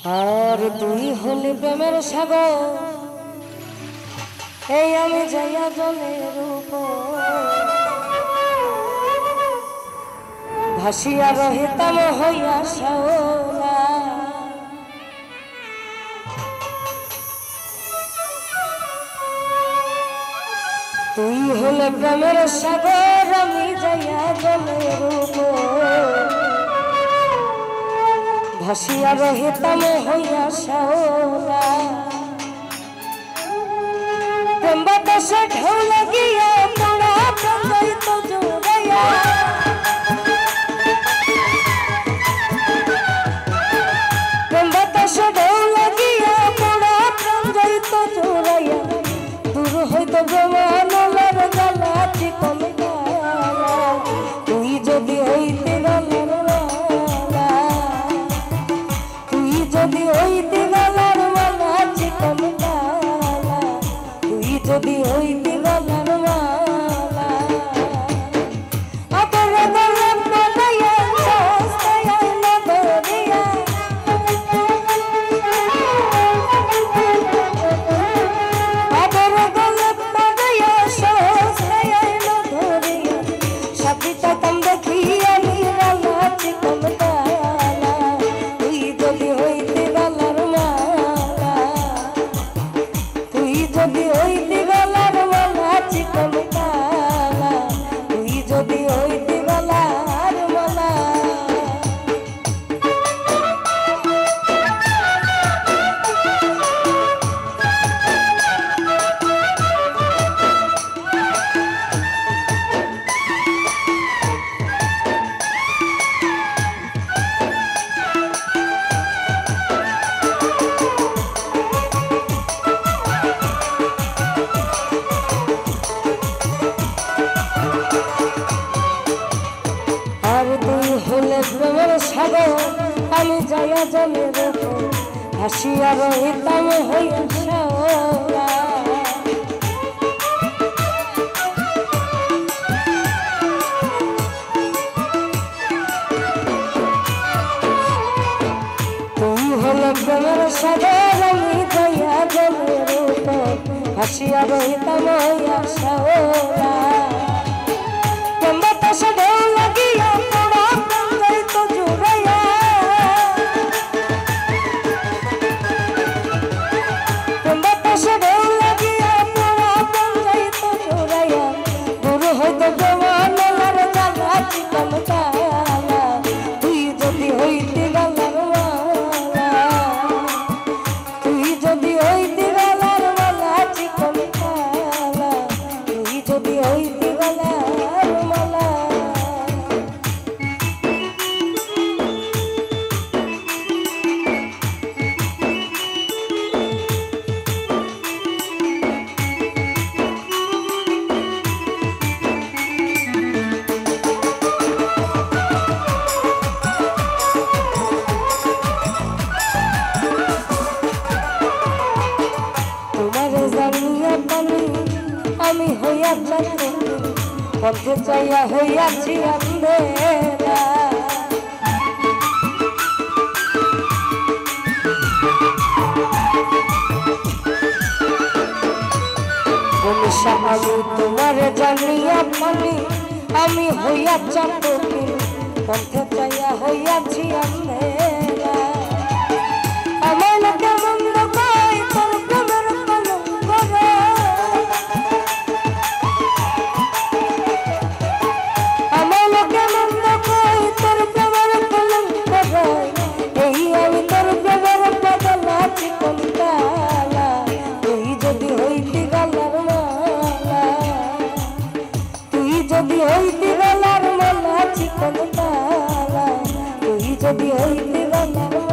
আর তুই হলে প্রেমের সাগর, এই আমি যাইয়া জলের উপর ভাসিয়া রহিতাম হইয়া শাওলা। তুই হলে প্রেমের সাগর, আমি যাইয়া জলের উপর ভাসিয়া রহিতাম হইয়া শাওলা। প্রেম বাতাসে ঢেউ লাগিয়া তোরা প্রাণ যাইত জোড়াইয়া, প্রেম বাতাসে ঢেউ লাগিয়া তোরা প্রাণ যাইত জোড়াইয়া। দূর হইত ব্রহ্মানলার জ্বালা চিকন জ্বালা, তুই যদি হইতে গলার মালা, তুই যদি হইতে গলার মালা চিকন জ্বালা, তুই যদি হইতে গলার মালা। আদর গলার বানাইয়া সস্তায় আইনা ধরিয়া, আদর গলার বানাইয়া সস্তায় আইনা ধরিয়া। সাথীটা কাম দেখিয়া নিরালা চিকন জ্বালা, তুই যদি হইতে গলার মালা, তুই যদি হইতে গলার মালা চিকন জ্বালা, তুই যদি হইতে গলার মালা। আর তুই হলে প্রেমের সাগর, আমি যাইয়া জলের উপর ভাসিয়া রহিতাম হইয়া শাওলা। তুই হলে প্রেমের সাগর, আমি যাইয়া জলের উপর ভাসিয়া রহিতাম হইয়া শাওলা। প্রেম বাতাসে ঢেউ লাগিয়া তোরা প্রাণ যাইত জোড়াইয়া, প্রেম বাতাসে ঢেউ লাগিয়া তোরা প্রাণ যাইত জোড়াইয়া। দূর হইত ব্রহ্মানলার জ্বালা চিকন জ্বালা, তুই যদি হইতে গলার মালা, তুই যদি হইতে গলার মালা চিকন জ্বালা, তুই যদি হইতে গলার মালা। তোমারে জানিয়া পানি আমি হইয়া যাচ্ছি, পথে চাইয়া হইয়াছি আন্ধেরা। বনিশা আমি তোমারে জানিয়া পানি আমি হইয়া চাপকি, পথে চাইয়া হইয়াছি আন্ধেরা। আমার লোকে মন্দ পাই তোর প্রেমের কলঙ্ক রে, আমার লোকে মন্দ পাই তোর প্রেমের কলঙ্ক রে। এই আমি তোর প্রেমের বদলা চিকন জ্বালা, তুই যদি হইতে গলার মালা, তুই যদি হইতে গলার মালা চিকন জ্বালা, তুই যদি হইতে গলার মালা।